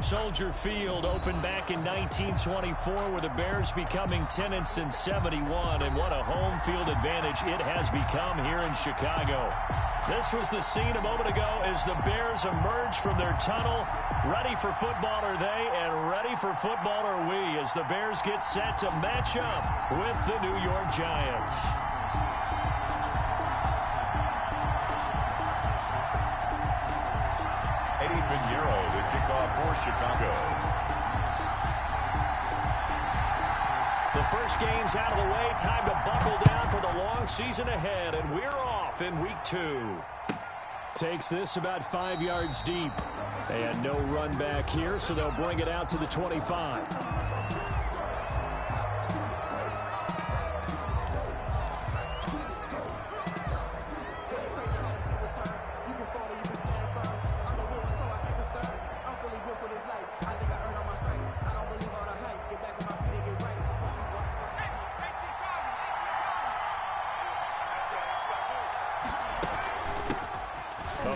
Soldier Field opened back in 1924 with the Bears becoming 10 since 71, and what a home field advantage it has become here in Chicago. This was the scene a moment ago as the Bears emerged from their tunnel. Ready for football are they, and ready for football are we as the Bears get set to match up with the New York Giants. Eddie Pinheiro, the kickoff for Chicago. The first game's out of the way. Time to buckle down for the long season ahead, and we're off in week 2. Takes this about 5 yards deep. And no run back here, so they'll bring it out to the 25.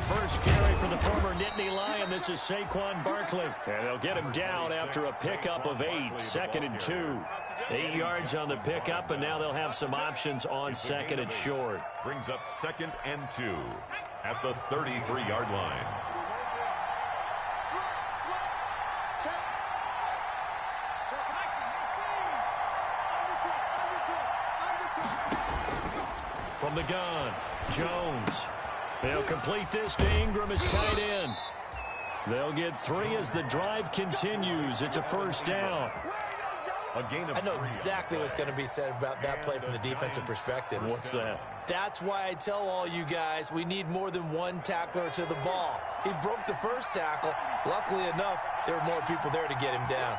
First carry for the former Nittany Lion. This is Saquon Barkley. And they'll get him down after a pickup of 8. 2nd and 2. 8 yards on the pickup, and now they'll have some options on 2nd and short. Brings up 2nd and 2 at the 33-yard line. From the gun, Jones. They'll complete this to Ingram as tight end. They'll get 3 as the drive continues. It's a first down. I know exactly what's going to be said about that play from the defensive perspective. What's that? That's why I tell all you guys we need more than one tackler to the ball. He broke the first tackle. Luckily enough, there were more people there to get him down.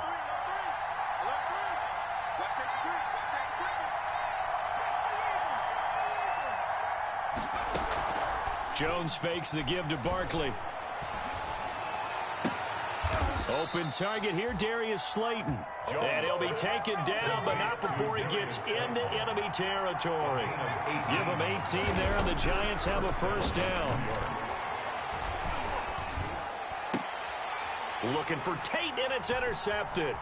Jones fakes the give to Barkley. Open target here, Darius Slayton. And he'll be taken down, but not before he gets into enemy territory. Give him 18 there, and the Giants have a first down. Looking for Tate, and it's intercepted.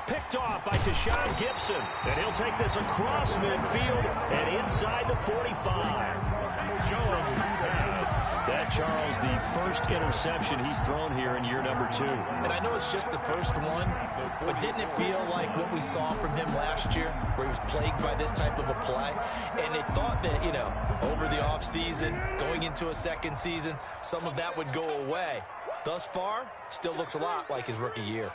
Picked off by Tashawn Gibson. And he'll take this across midfield and inside the 45. That, Charles, the first interception he's thrown here in year number 2. And I know it's just the first one, but didn't it feel like what we saw from him last year, where he was plagued by this type of a play? And they thought that, you know, over the offseason, going into a second season, some of that would go away. Thus far, still looks a lot like his rookie year.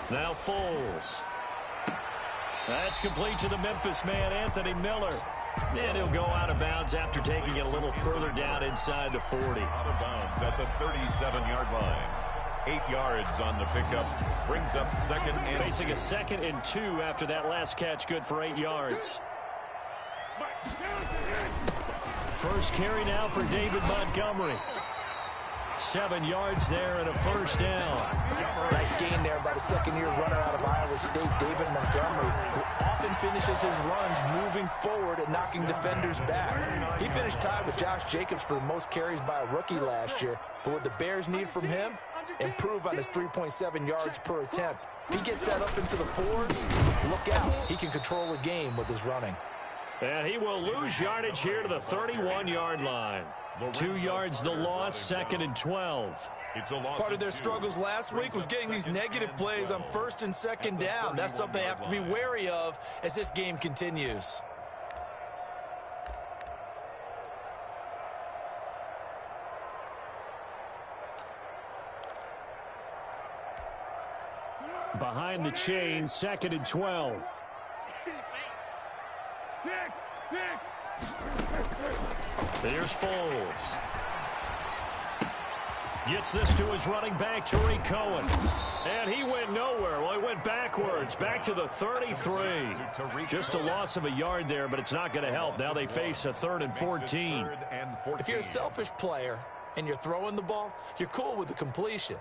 Now Foles. That's complete to the Memphis man, Anthony Miller. And he'll go out of bounds after taking it a little further down inside the 40. Out of bounds at the 37-yard line. 8 yards on the pickup. Brings up 2nd and... Facing a 2nd and 2 after that last catch, good for 8 yards. First carry now for David Montgomery. 7 yards there and a first down. Nice gain there by the second-year runner out of Iowa State, David Montgomery, who often finishes his runs moving forward and knocking defenders back. He finished tied with Josh Jacobs for the most carries by a rookie last year, but what the Bears need from him, improve on his 3.7 yards per attempt. If he gets that up into the 4s, look out. He can control a game with his running. And he will lose yardage here to the 31-yard line. 2 yards the loss, 2nd and 12. Part of their struggles last week was getting these negative plays on 1st and 2nd down. That's something they have to be wary of as this game continues. Behind the chains, 2nd and 12. There's Foles. Gets this to his running back, Tariq Cohen. And he went nowhere. Well, he went backwards, back to the 33. Just a loss of a yard there, but it's not going to help. Now they face a 3rd and 14. If you're a selfish player and you're throwing the ball, you're cool with the completion.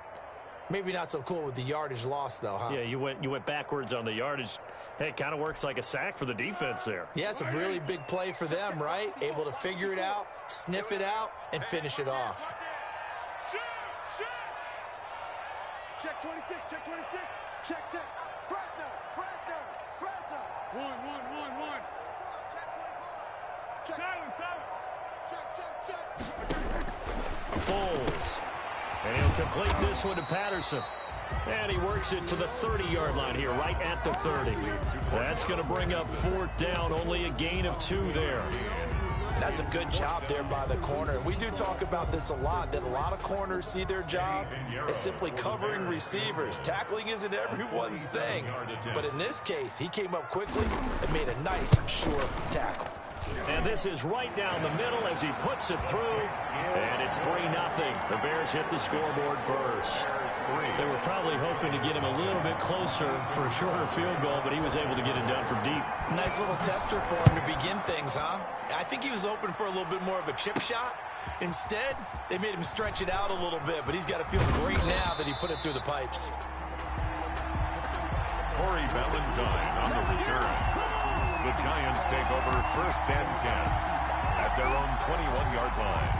Maybe not so cool with the yardage loss, though, huh? Yeah, you went backwards on the yardage. Hey, it kind of works like a sack for the defense there. Yeah, it's a really big play for them, right? Able to figure it out, sniff it out, and finish it off. Check 26, check 26, check, check. Fresno. 1. Check 24. Check. Foles. And he'll complete this one to Patterson. And he works it to the 30-yard line here, right at the 30. That's going to bring up 4th down, only a gain of 2 there. That's a good job there by the corner. We do talk about this a lot, that a lot of corners see their job as simply covering receivers. Tackling isn't everyone's thing. But in this case, he came up quickly and made a nice, sure tackle. And this is right down the middle as he puts it through. And it's 3-0. The Bears hit the scoreboard first. They were probably hoping to get him a little bit closer for a shorter field goal, but he was able to get it done from deep. Nice little tester for him to begin things, huh? I think he was open for a little bit more of a chip shot. Instead, they made him stretch it out a little bit, but he's got to feel great now that he put it through the pipes. Corey Valentine on the return. The Giants take over 1st and 10 at their own 21-yard line.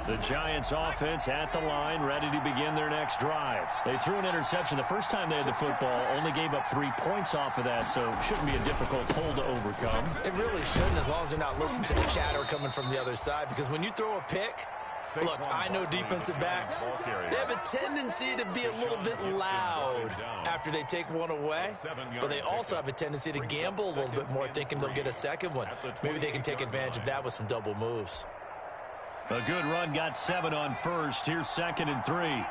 The Giants offense at the line, ready to begin their next drive. They threw an interception the first time they had the football, only gave up 3 points off of that, so it shouldn't be a difficult hole to overcome. It really shouldn't, as long as they're not listening to the chatter coming from the other side, because when you throw a pick, look, I know defensive backs, they have a tendency to be a little bit loud after they take one away, but they also have a tendency to gamble a little bit more, thinking they'll get a second one. Maybe they can take advantage of that with some double moves. A good run, got 7 on first. Here's 2nd and 3.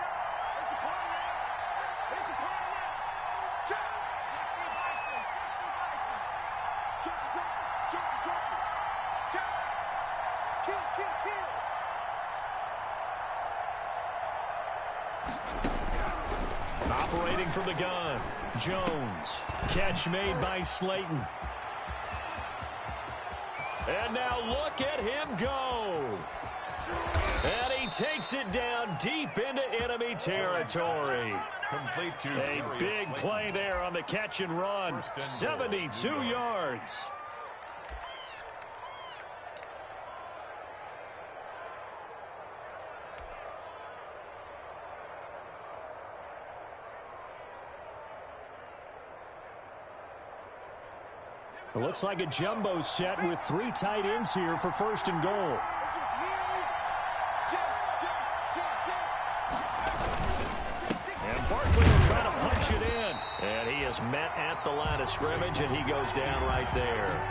Operating from the gun, Jones. Catch made by Slayton. And now look at him go. And he takes it down deep into enemy territory. Complete to A big play there on the catch and run. 72 yards. It looks like a jumbo set with 3 tight ends here for 1st and goal. And Barkley will try to punch it in. And he is met at the line of scrimmage, and he goes down right there.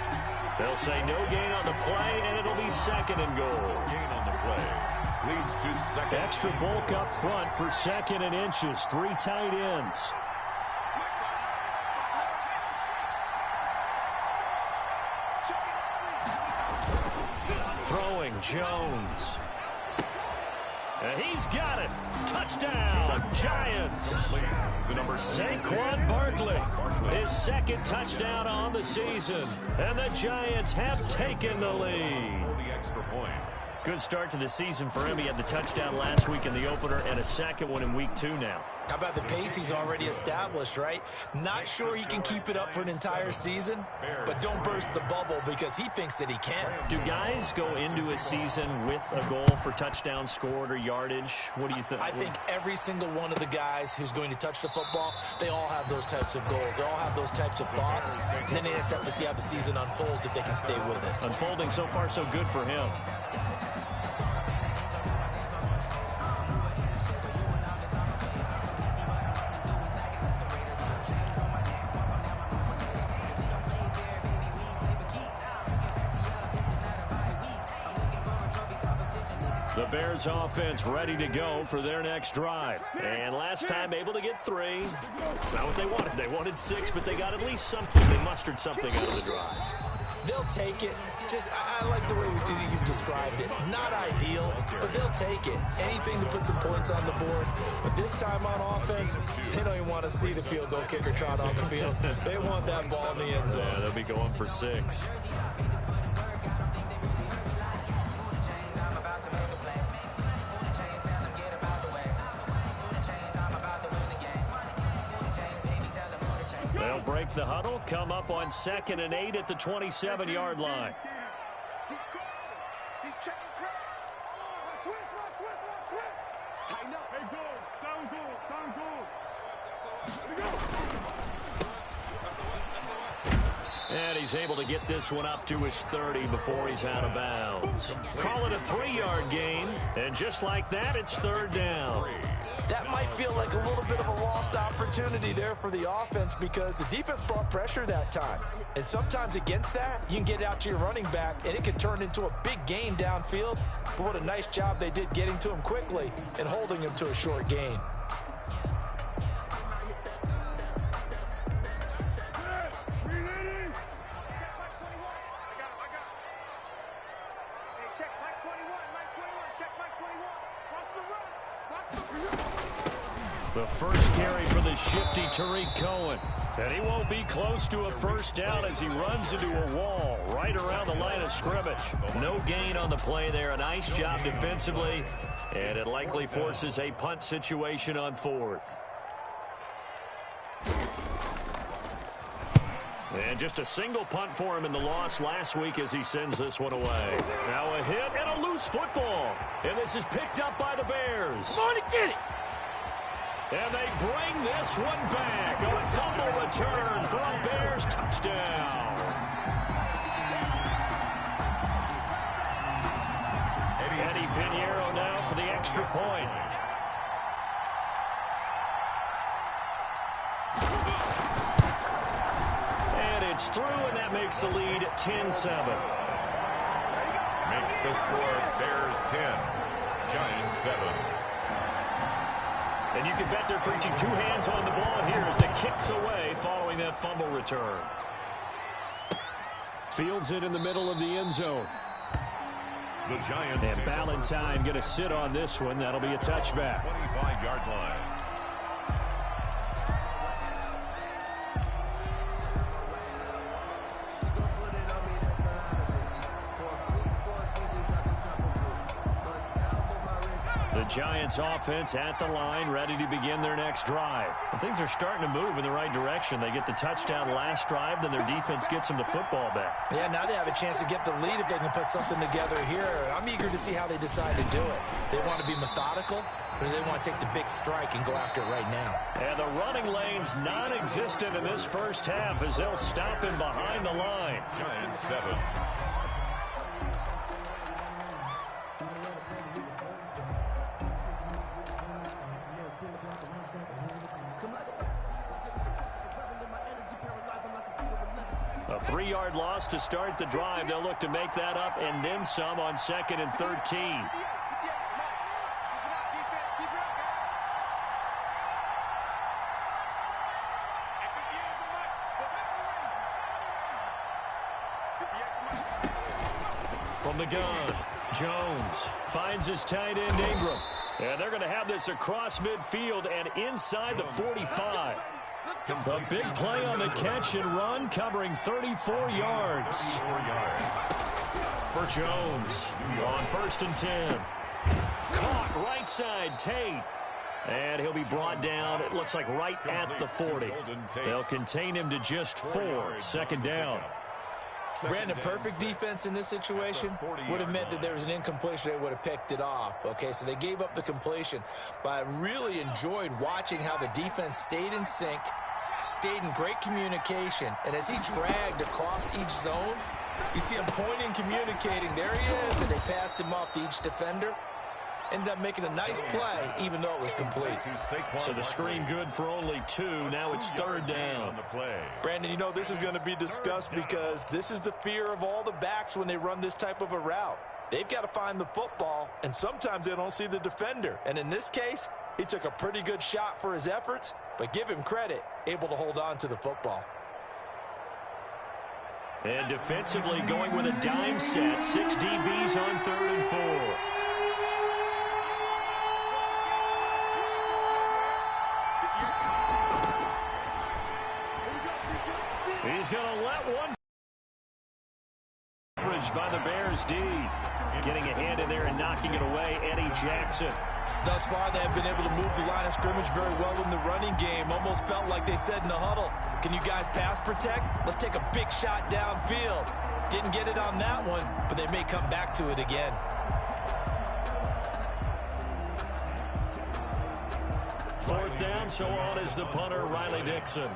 They'll say no gain on the play, and it'll be 2nd and goal. Gain on the play leads to 2nd. Extra bulk up front for 2nd and inches. 3 tight ends. Throwing Jones. And he's got it. Touchdown, Giants. Saquon Barkley, his 2nd touchdown on the season. And the Giants have taken the lead. The extra point. Good start to the season for him. He had the touchdown last week in the opener and a 2nd one in week 2 now. How about the pace he's already established, right? Not sure he can keep it up for an entire season, but don't burst the bubble because he thinks that he can. Do guys go into a season with a goal for touchdowns scored or yardage? What do you think? I think every single one of the guys who's going to touch the football, they all have those types of goals. They all have those types of thoughts. And then they just have to see how the season unfolds if they can stay with it. Unfolding so far so good for him. The Bears offense ready to go for their next drive. And last time able to get 3. It's not what they wanted. They wanted 6, but they got at least something. They mustered something out of the drive. They'll take it. I like the way you've described it. Not ideal, but they'll take it. Anything to put some points on the board. But this time on offense, they don't even want to see the field goal kicker trot on the field. They want that ball in the end zone. Yeah, they'll be going for 6. They'll break the huddle, come up on 2nd and 8 at the 27-yard line. He's crossing. He's checking crowd. Switch. Tighten up. Hey, go. Down goal. And he's able to get this one up to his 30 before he's out of bounds. Call it a 3-yard gain, and just like that, it's 3rd down. That might feel like a little bit of a lost opportunity there for the offense because the defense brought pressure that time. And sometimes against that, you can get out to your running back, and it can turn into a big gain downfield. But what a nice job they did getting to him quickly and holding him to a short gain. The first carry for the shifty Tariq Cohen. And he won't be close to a first down as he runs into a wall right around the line of scrimmage. No gain on the play there. A nice job defensively. And it likely forces a punt situation on 4th. And just a single punt for him in the loss last week as he sends this one away. Now a hit and a loose football. And this is picked up by the Bears. Come on and get it. And they bring this one back. A fumble return for a Bears touchdown. Eddie Pinheiro now for the extra point. And it's through, and that makes the lead 10-7. Makes the score Bears 10, Giants 7. And you can bet they're preaching 2 hands on the ball here as the kick's away following that fumble return. Fields it in the middle of the end zone. The Giants. And Ballantyne going to sit on this one. That'll be a touchback. 25-yard line. The Giants offense at the line, ready to begin their next drive. And things are starting to move in the right direction. They get the touchdown last drive, then their defense gets them the football back. Yeah, now they have a chance to get the lead if they can put something together here. I'm eager to see how they decide to do it. They want to be methodical, or do they want to take the big strike and go after it right now? And the running lane's non-existent in this first half as they'll stop him behind the line. Giants 7. A 3-yard loss to start the drive. They'll look to make that up and then some on 2nd and 13. From the gun, Jones finds his tight end Ingram. And they're going to have this across midfield and inside the 45. A big play on the catch and run, covering 34 yards. For Jones on 1st and 10. Caught right side, Tate. And he'll be brought down, it looks like right at the 40. They'll contain him to just 4. 2nd down. Brandon, perfect defense in this situation would have meant that there was an incompletion. They would have picked it off. Okay, so they gave up the completion. But I really enjoyed watching how the defense stayed in sync, stayed in great communication. And as he dragged across each zone, you see him pointing, communicating. There he is, and they passed him off to each defender. Ended up making a nice play, even though it was complete. So the screen good for only 2. Now it's 3rd down. Brandon, you know this is going to be discussed because this is the fear of all the backs when they run this type of a route. They've got to find the football, and sometimes they don't see the defender. And in this case, he took a pretty good shot for his efforts, but give him credit, able to hold on to the football. And defensively going with a dime set. 6 DBs on 3rd and 4. He's going to let one. By the Bears D. Getting a hand in there and knocking it away, Eddie Jackson. Thus far, they have been able to move the line of scrimmage very well in the running game. Almost felt like they said in the huddle, can you guys pass protect? Let's take a big shot downfield. Didn't get it on that one, but they may come back to it again. Fourth down, so on is the punter, Riley Dixon.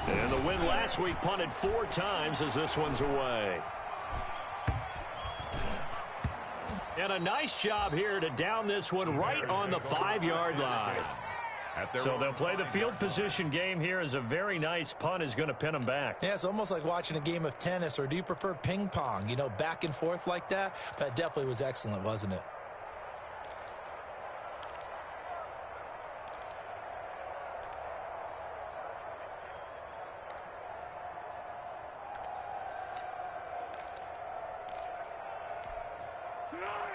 And the win last week punted 4 times as this one's away. And a nice job here to down this one right on the 5-yard line. So they'll play the field position game here as a very nice punt is going to pin them back. Yeah, it's almost like watching a game of tennis, or do you prefer ping pong? You know, back and forth like that? That definitely was excellent, wasn't it?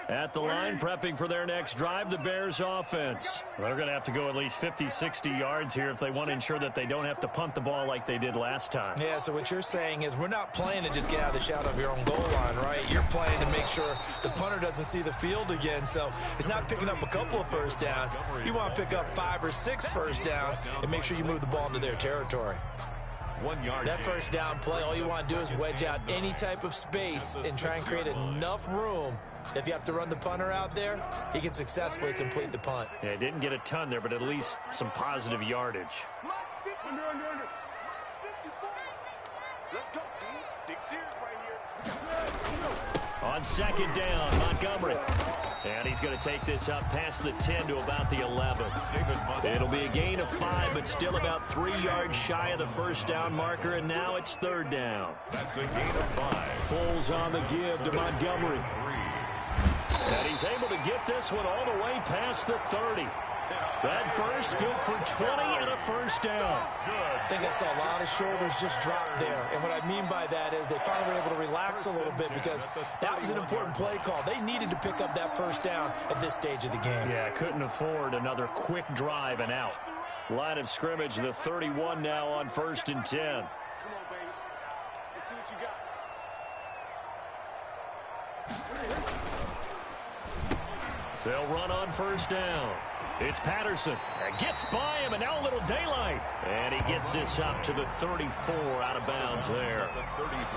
At the line, prepping for their next drive, the Bears offense. They're going to have to go at least 50, 60 yards here if they want to ensure that they don't have to punt the ball like they did last time. Yeah, so what you're saying is we're not playing to just get out of the shadow of your own goal line, right? You're playing to make sure the punter doesn't see the field again. So it's not picking up a couple of first downs. You want to pick up 5 or 6 first downs and make sure you move the ball into their territory. 1 yard. That first down play, all you want to do is wedge out any type of space and try and create enough room. If you have to run the punter out there, he can successfully complete the punt. Yeah, didn't get a ton there, but at least some positive yardage. Let's go, team. Big series right here. On second down, Montgomery. And he's going to take this up past the 10 to about the 11. It'll be a gain of 5, but still about 3 yards shy of the first down marker, and now it's 3rd down. That's a gain of 5. Foles on the give to Montgomery. And he's able to get this one all the way past the 30. That burst good for 20 and a first down. I think I saw a lot of shoulders just drop there. And what I mean by that is they finally were able to relax a little bit because that was an important play call. They needed to pick up that first down at this stage of the game. Yeah, couldn't afford another quick drive and out. Line of scrimmage, the 31 now on 1st and 10. Come on, baby. Let's see what you got. They'll run on first down. It's Patterson. Gets by him, and now a little daylight. And he gets this up to the 34 out of bounds there.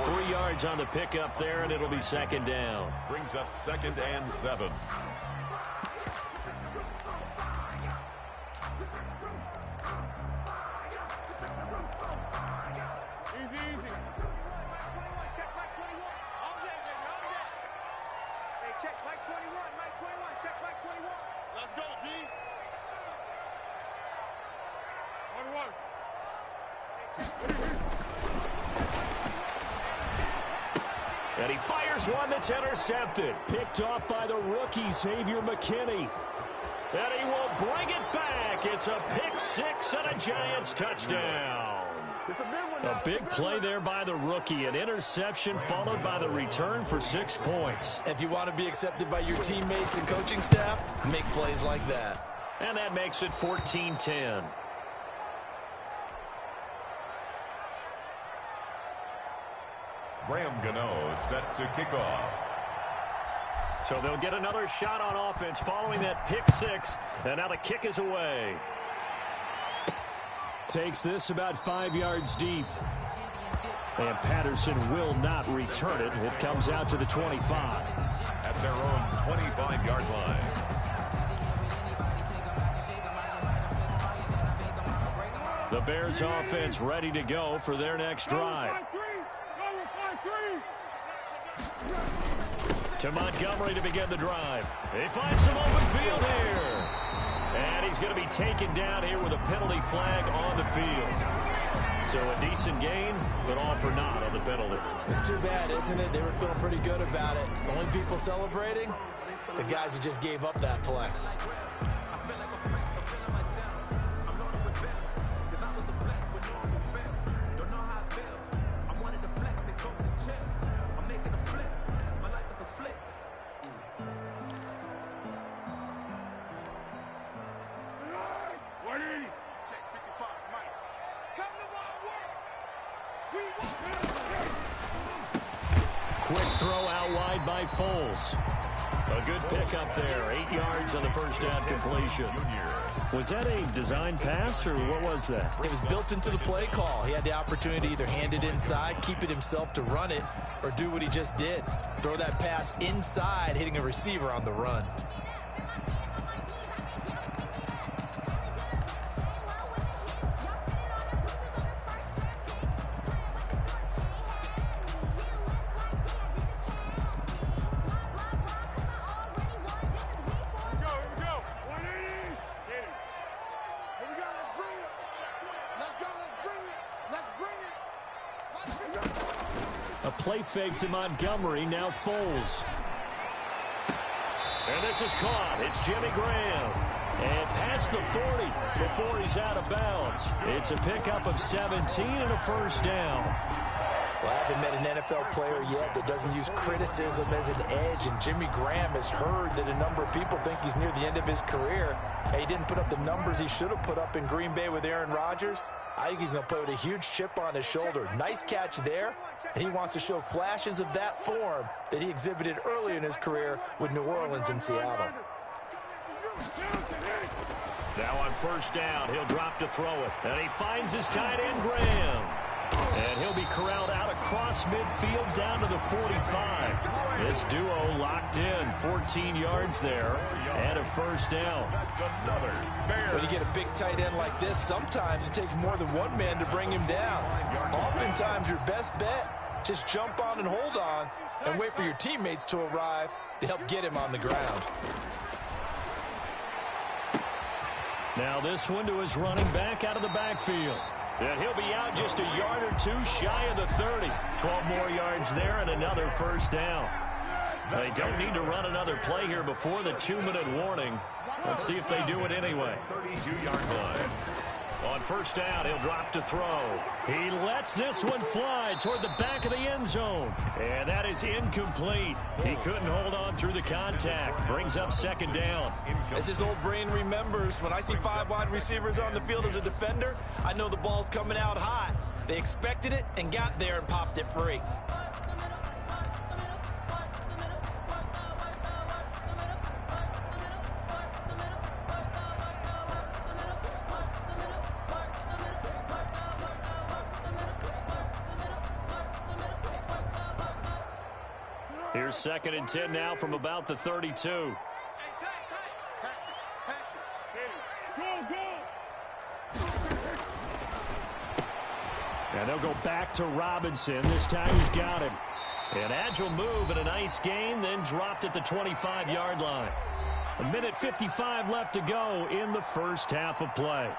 3 yards on the pickup there, and it'll be 2nd down. Brings up 2nd and 7. Easy. Check Mike 21. All day, baby. All day. Hey, check Mike 21. Mike 21. Check Mike 21. Let's go, D. 1-1. And he fires one that's intercepted. Picked off by the rookie, Xavier McKinney. And he will bring it back. It's a pick 6 and a Giants touchdown. A big play there by the rookie. An interception followed by the return for 6 points. If you want to be accepted by your teammates and coaching staff, make plays like that. And that makes it 14-10. Graham Gano set to kick off. So they'll get another shot on offense following that pick 6. And now the kick is away. Takes this about 5 yards deep. And Patterson will not return it. It comes out to the 25. At their own 25-yard line. The Bears offense ready to go for their next drive. To Montgomery to begin the drive. They find some open field here. And he's going to be taken down here with a penalty flag on the field. So a decent gain, but all for naught on the penalty. It's too bad, isn't it? They were feeling pretty good about it. The only people celebrating, the guys who just gave up that play. Quick throw out wide by Foles. A good pickup there. 8 yards on the first down completion. Was that a design pass, or what was that? It was built into the play call. He had the opportunity to either hand it inside, keep it himself to run it, or do what he just did. Throw that pass inside, hitting a receiver on the run. A play fake to Montgomery, now Foles. And this is caught. It's Jimmy Graham. And past the 40 before he's out of bounds. It's a pickup of 17 and a first down. Well, I haven't met an NFL player yet that doesn't use criticism as an edge, and Jimmy Graham has heard that a number of people think he's near the end of his career. And he didn't put up the numbers he should have put up in Green Bay with Aaron Rodgers. I think he's going to play with a huge chip on his shoulder. Nice catch there, and he wants to show flashes of that form that he exhibited early in his career with New Orleans and Seattle. Now on first down, he'll drop to throw it. And he finds his tight end, Graham. And he'll be corralled out across midfield down to the 45. This duo locked in, 14 yards there, and a first down. When you get a big tight end like this, sometimes it takes more than one man to bring him down. Oftentimes, your best bet, just jump on and hold on and wait for your teammates to arrive to help get him on the ground. Now this one to his running back out of the backfield. And he'll be out just a yard or two shy of the 30. 12 more yards there and another first down. They don't need to run another play here before the 2-minute warning. Let's see if they do it anyway. 32-yard line. On first down, he'll drop to throw. He lets this one fly toward the back of the end zone. And that is incomplete. He couldn't hold on through the contact. Brings up second down. As his old brain remembers, when I see 5 wide receivers on the field as a defender, I know the ball's coming out hot. They expected it and got there and popped it free. Here's 2nd and 10 now from about the 32. And they'll go back to Robinson. This time he's got him. An agile move and a nice gain, then dropped at the 25-yard line. 1:55 left to go in the first half of play.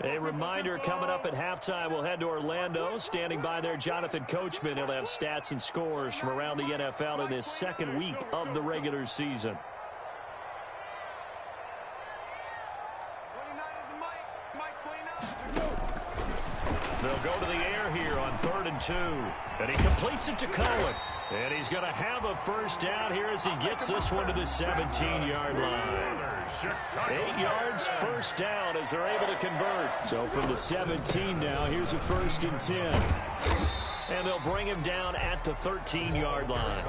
A reminder, coming up at halftime, we'll head to Orlando. Standing by there, Jonathan Coachman. He'll have stats and scores from around the NFL in this second week of the regular season. 29 is the Mike. They'll go to the air here on 3rd and 2. And he completes it to Cohen. And he's going to have a first down here as he gets this one to the 17-yard line. 8 yards, first down as they're able to convert. So from the 17 now, here's a 1st and 10. And they'll bring him down at the 13-yard line.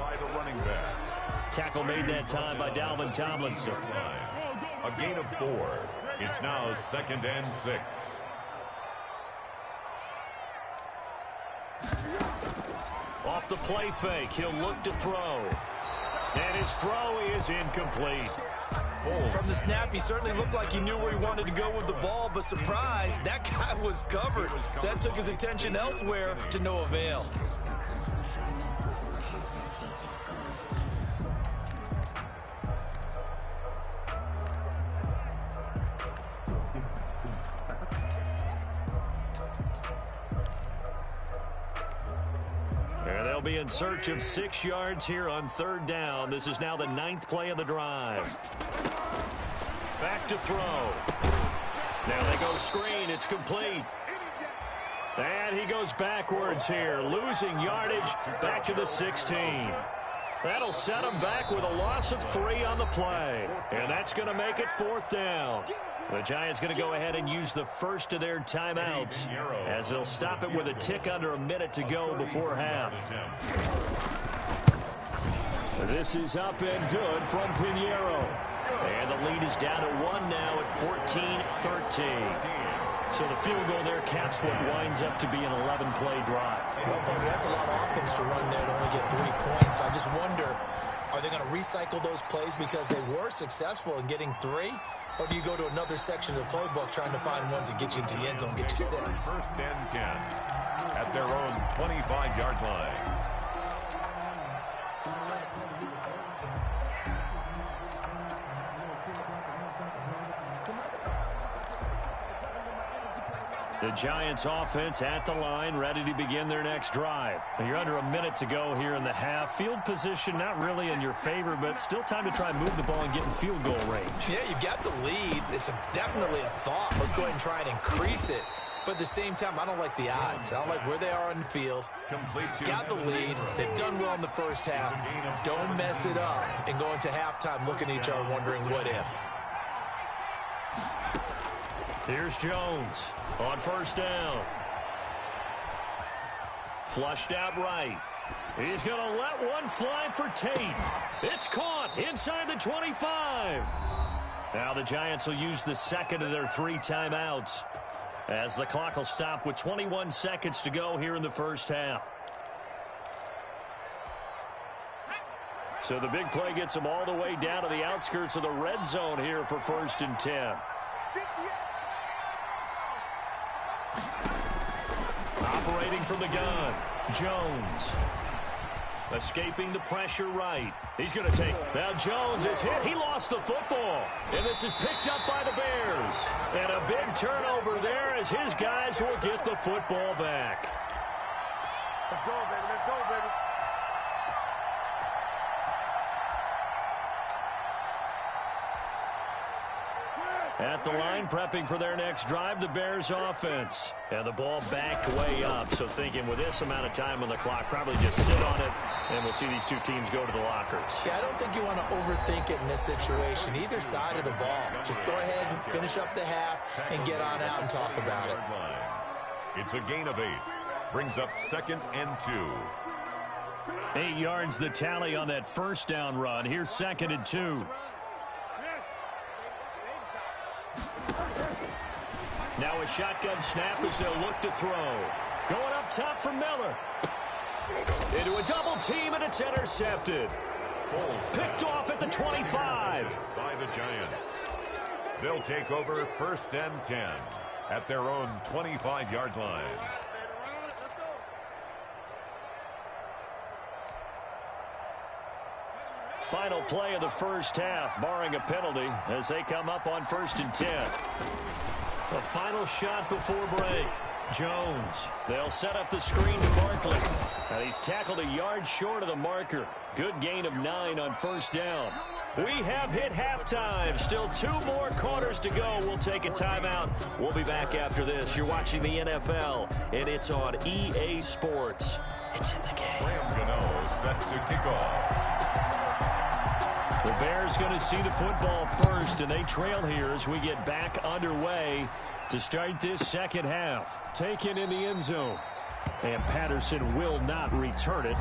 Tackle made that time by Dalvin Tomlinson. A gain of 4. It's now 2nd and 6. Off the play fake, he'll look to throw. And his throw is incomplete. From the snap, he certainly looked like he knew where he wanted to go with the ball, but surprise, that guy was covered. So that took his attention elsewhere to no avail. be in search of 6 yards here on 3rd down. This is now the 9th play of the drive. Back to throw. Now they go screen. It's complete. And he goes backwards here, losing yardage back to the 16. That'll set him back with a loss of 3 on the play. And that's going to make it 4th down. The Giants going to go ahead and use the first of their timeouts as they'll stop it with a tick under a minute to go before half. This is up and good from Pinheiro. And the lead is down to 1 now at 14-13. So the field goal there caps what winds up to be an 11-play drive. Well, Bobby, that's a lot of offense to run there to only get 3 points. So I just wonder, are they going to recycle those plays because they were successful in getting 3? Or do you go to another section of the playbook trying to find ones that get you into the end zone, get you 6? 1st and 10 at their own 25-yard line. The Giants offense at the line, ready to begin their next drive. You're under a minute to go here in the half. Field position not really in your favor, but still time to try and move the ball and get in field goal range. Yeah, you've got the lead. It's definitely a thought. Let's go ahead and try and increase it. But at the same time, I don't like the odds. I don't like where they are on the field. Got the lead. They've done well in the first half. Don't mess it up and go into halftime looking at each other wondering what if. Here's Jones on 1st down. Flushed out right. He's going to let one fly for Tate. It's caught inside the 25. Now the Giants will use the second of their 3 timeouts as the clock will stop with 21 seconds to go here in the first half. So the big play gets them all the way down to the outskirts of the red zone here for 1st and 10. Operating from the gun, Jones. Escaping the pressure right. He's going to take. Now Jones is hit. He lost the football. And this is picked up by the Bears. And a big turnover there as his guys will get the football back. Let's go, baby. Let's go, baby. At the line, prepping for their next drive, the Bears offense. And the ball backed way up. So thinking with this amount of time on the clock, probably just sit on it, and we'll see these two teams go to the lockers. Yeah, I don't think you want to overthink it in this situation. Either side of the ball. Just go ahead and finish up the half and get on out and talk about it. It's a gain of 8. Brings up 2nd and 2. 8 yards the tally on that 1st down run. Here's 2nd and 2. Now a shotgun snap as they'll look to throw. Going up top for Miller. Into a double team, and it's intercepted. Picked off at the 25. By the Giants. They'll take over 1st and 10 at their own 25-yard line. Final play of the first half, barring a penalty, as they come up on 1st and 10. The final shot before break. Jones. They'll set up the screen to Barkley. And he's tackled a yard short of the marker. Good gain of 9 on 1st down. We have hit halftime. Still 2 more quarters to go. We'll take a timeout. We'll be back after this. You're watching the NFL, and it's on EA Sports. It's in the game. Graham Gano set to kick off. The Bears going to see the football first, and they trail here as we get back underway to start this second half. Taken in the end zone, and Patterson will not return it.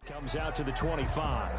Comes out to the 25.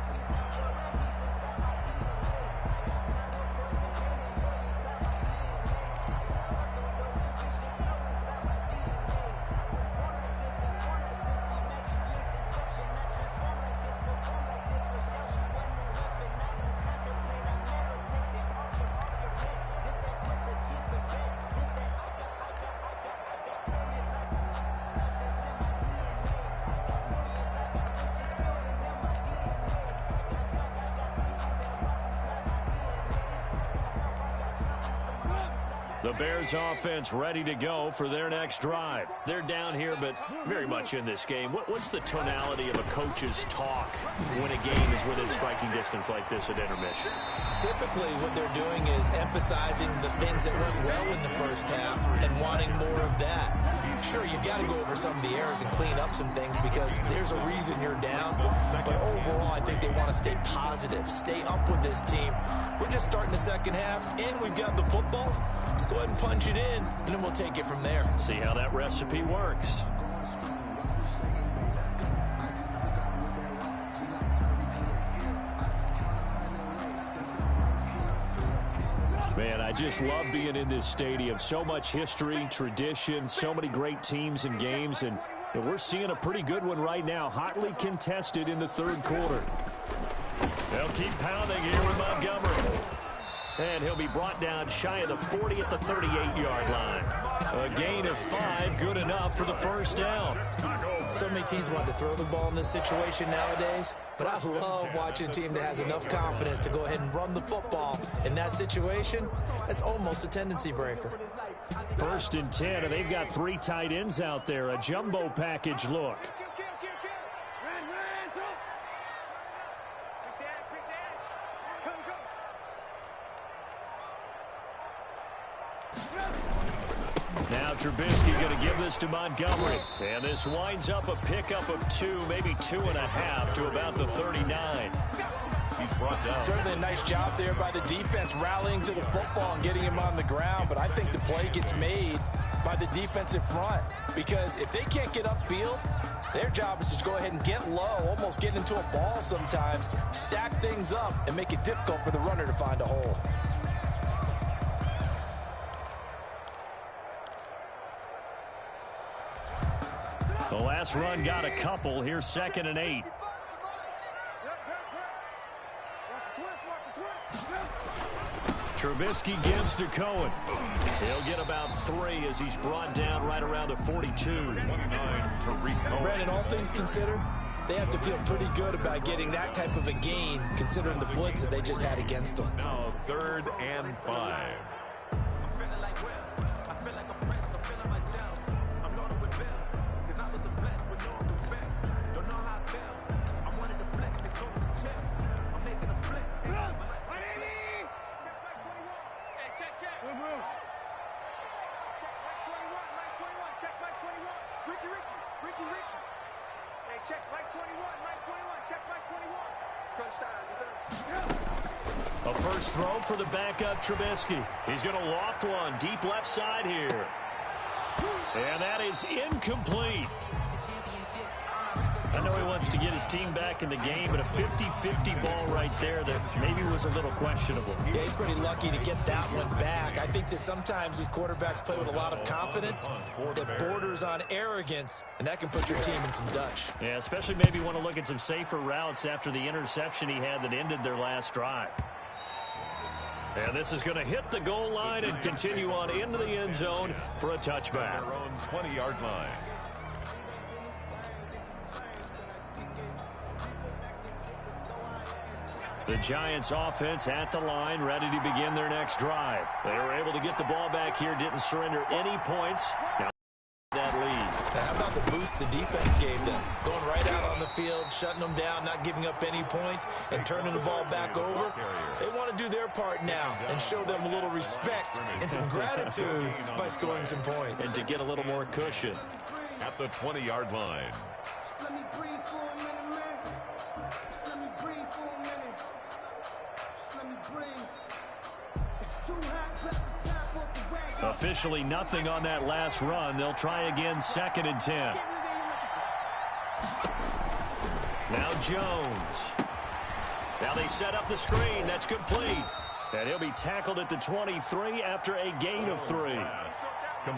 The Bears offense ready to go for their next drive. They're down here, but very much in this game. What's the tonality of a coach's talk when a game is within striking distance like this at intermission? Typically, what they're doing is emphasizing the things that went well in the first half and wanting more of that. Sure, you've got to go over some of the errors and clean up some things because there's a reason you're down. But overall, I think they want to stay positive, stay up with this team. We're just starting the second half, and we've got the football. Let's go ahead and punch it in, and then we'll take it from there. See how that recipe works. Man, I just love being in this stadium. So much history, tradition, so many great teams and games, and we're seeing a pretty good one right now, hotly contested in the third quarter. They'll keep pounding here with Montgomery. And he'll be brought down shy of the 40 at the 38-yard line. A gain of 5, good enough for the first down. So many teams want to throw the ball in this situation nowadays, but I love watching a team that has enough confidence to go ahead and run the football. In that situation, that's almost a tendency breaker. 1st and 10, and they've got 3 tight ends out there. A jumbo package look. Now Trubisky going to give this to Montgomery. And this winds up a pickup of 2, maybe 2.5 to about the 39. He's brought down. Certainly a nice job there by the defense rallying to the football and getting him on the ground. But I think the play gets made by the defensive front. Because if they can't get upfield, their job is to go ahead and get low, almost get into a ball sometimes, stack things up, and make it difficult for the runner to find a hole. The last run got a couple. Here's 2nd and 8. Trubisky gives to Cohen. He'll get about 3 as he's brought down right around the 42. 29 to Rico. Brandon, all things considered, they have to feel pretty good about getting that type of a gain, considering the blitz that they just had against them. Now 3rd and 5. A first throw for the backup Trubisky. He's going to loft one deep left side here. And that is incomplete. I know he wants to get his team back in the game, but a 50-50 ball right there that maybe was a little questionable. Yeah, he's pretty lucky to get that one back. I think that sometimes these quarterbacks play with a lot of confidence that borders on arrogance, and that can put your team in some Dutch. Yeah, especially maybe want to look at some safer routes after the interception he had that ended their last drive. And this is going to hit the goal line and continue on into the end zone for a touchback. Their own 20-yard line. The Giants offense at the line, ready to begin their next drive. They were able to get the ball back here, didn't surrender any points. Now that lead. Now, how about the boost the defense gave them? Going right out on the field, shutting them down, not giving up any points, and turning the ball back over. They want to do their part now and show them a little respect and some gratitude by scoring some points. And to get a little more cushion. At the 20-yard line. Let me breathe for a minute, man. Just let me breathe for a minute. Just let me breathe. It's too hot, clap the top off the wagon. Officially nothing on that last run. They'll try again, 2nd and 10. Now Jones. Now they set up the screen. That's complete. And he'll be tackled at the 23 after a gain of 3.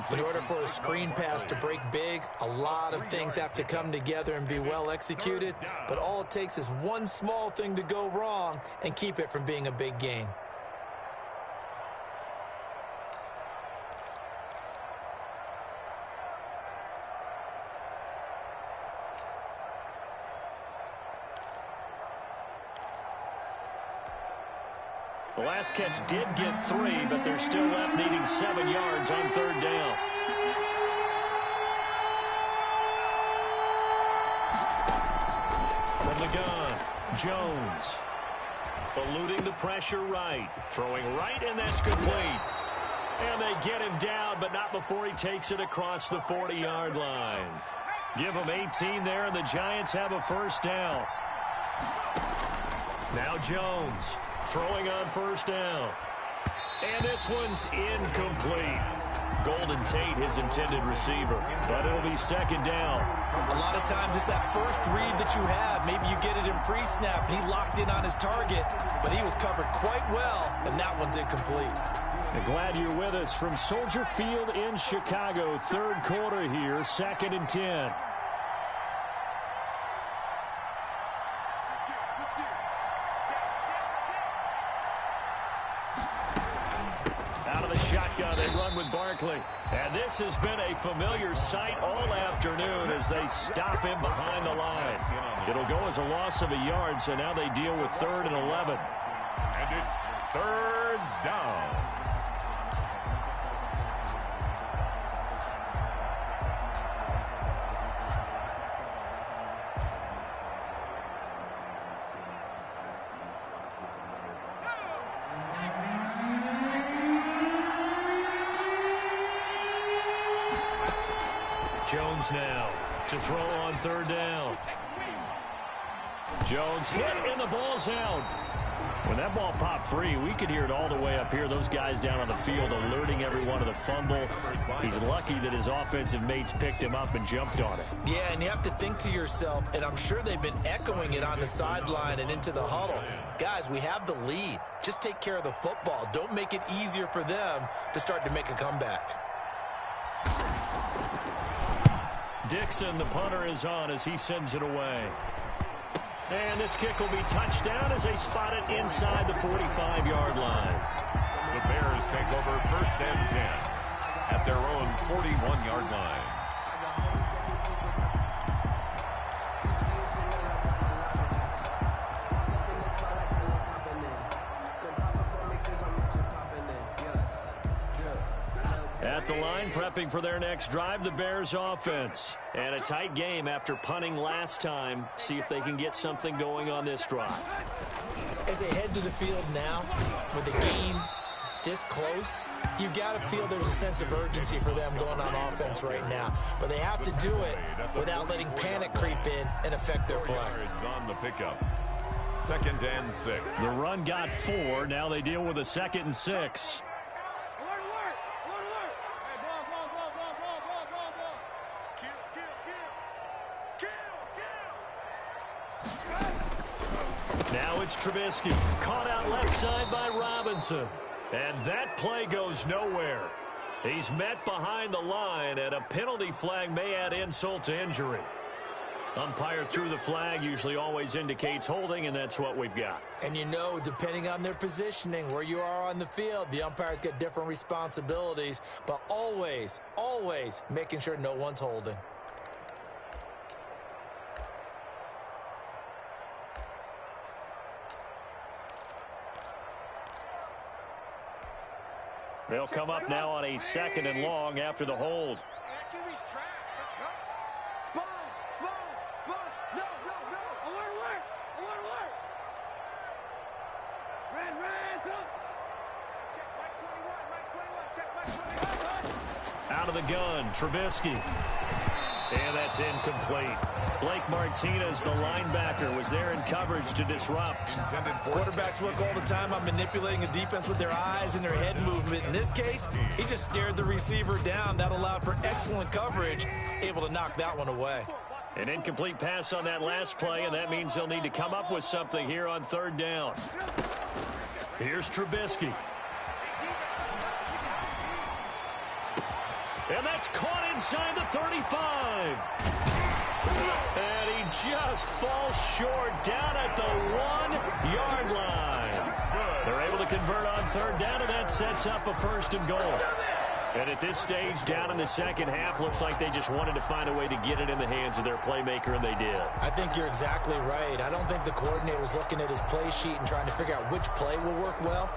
In order for a screen pass to break big, a lot of things have to come together and be well executed. But all it takes is one small thing to go wrong and keep it from being a big gain. The last catch did get 3, but they're still left needing 7 yards on third down. From the gun, Jones. Eluding the pressure right. Throwing right, and that's complete. And they get him down, but not before he takes it across the 40-yard line. Give him 18 there, and the Giants have a first down. Now Jones throwing on first down. And this one's incomplete. Golden Tate, his intended receiver. But it'll be second down. A lot of times it's that first read that you have. Maybe you get it in pre-snap. He locked in on his target, but he was covered quite well, and that one's incomplete. And glad you're with us from Soldier Field in Chicago. Third quarter here, 2nd and 10. Out of the shotgun, they run with Barkley. And this has been a familiar sight all afternoon as they stop him behind the line. It'll go as a loss of a yard, so now they deal with 3rd and 11. And it's 3rd down. Jones now to throw on third down. Jones hit and the ball's out. When that ball popped free, we could hear it all the way up here. Those guys down on the field alerting everyone to the fumble. He's lucky that his offensive mates picked him up and jumped on it. Yeah, and you have to think to yourself, and I'm sure they've been echoing it on the sideline and into the huddle. Guys, we have the lead. Just take care of the football. Don't make it easier for them to start to make a comeback. Dixon, the punter, is on as he sends it away. And this kick will be touchdown as they spot it inside the 45-yard line. The Bears take over 1st and 10 at their own 41-yard line. At the line, prepping for their next drive, the Bears offense. And a tight game after punting last time. See if they can get something going on this drive. As they head to the field now, with the game this close, you've got to feel there's a sense of urgency for them going on offense right now. But they have to do it without letting panic creep in and affect their play. On the pickup. 2nd and 6. The run got 4. Now they deal with a 2nd and 6. Now it's Trubisky, caught out left side by Robinson. And that play goes nowhere. He's met behind the line, and a penalty flag may add insult to injury. Umpire threw the flag, usually always indicates holding, and that's what we've got. And you know, depending on their positioning, where you are on the field, the umpire's got different responsibilities, but always, always making sure no one's holding. They'll come up now on a 2nd and long after the hold. Out of the gun, Trubisky. And that's incomplete. Blake Martinez, the linebacker, was there in coverage to disrupt. Quarterbacks work all the time on manipulating a defense with their eyes and their head movement. In this case, he just stared the receiver down. That allowed for excellent coverage, able to knock that one away. An incomplete pass on that last play, and that means they'll need to come up with something here on 3rd down. Here's Trubisky. And that's caught inside the 35. And he just falls short down at the 1-yard line. They're able to convert on 3rd down, and that sets up a 1st and goal. And at this stage, down in the second half, looks like they just wanted to find a way to get it in the hands of their playmaker, and they did. I think you're exactly right. I don't think the coordinator's looking at his play sheet and trying to figure out which play will work well.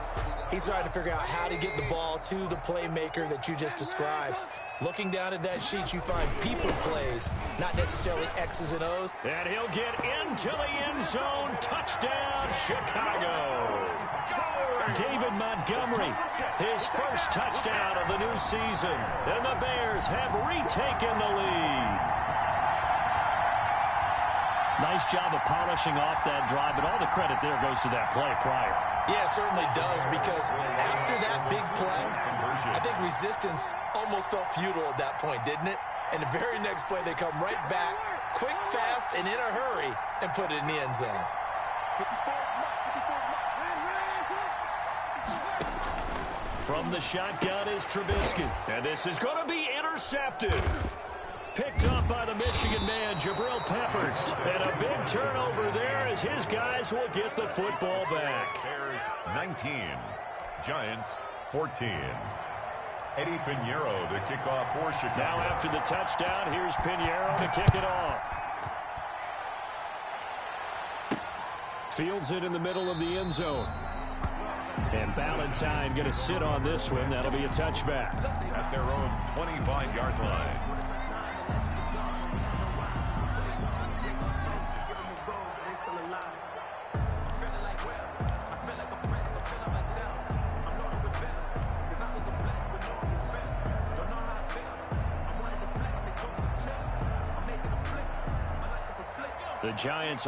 He's trying to figure out how to get the ball to the playmaker that you just described. Looking down at that sheet, you find people plays, not necessarily X's and O's. And he'll get into the end zone. Touchdown, Chicago. David Montgomery, his first touchdown of the new season. And the Bears have retaken the lead. Nice job of polishing off that drive, but all the credit there goes to that play prior. Yeah, it certainly does, because after that big play, I think resistance almost felt futile at that point, didn't it? And the very next play, they come right back, quick, fast, and in a hurry, and put it in the end zone. From the shotgun is Trubisky. And this is going to be intercepted. Picked up by the Michigan man, Jabril Peppers. And a big turnover there as his guys will get the football back. Bears 19, Giants 14. Eddie Pinheiro, the kickoff for Chicago. Now after the touchdown, here's Pinheiro to kick it off. Fields it in the middle of the end zone. And Ballantyne going to sit on this one. That'll be a touchback. At their own 25-yard line. The Giants